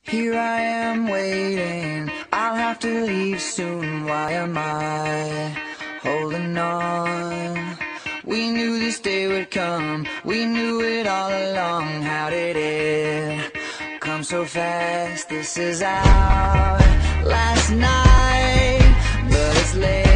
Here I am waiting, I'll have to leave soon. Why am I holding on? We knew this day would come, we knew it all along. How did it come so fast? This is our last night, but it's late.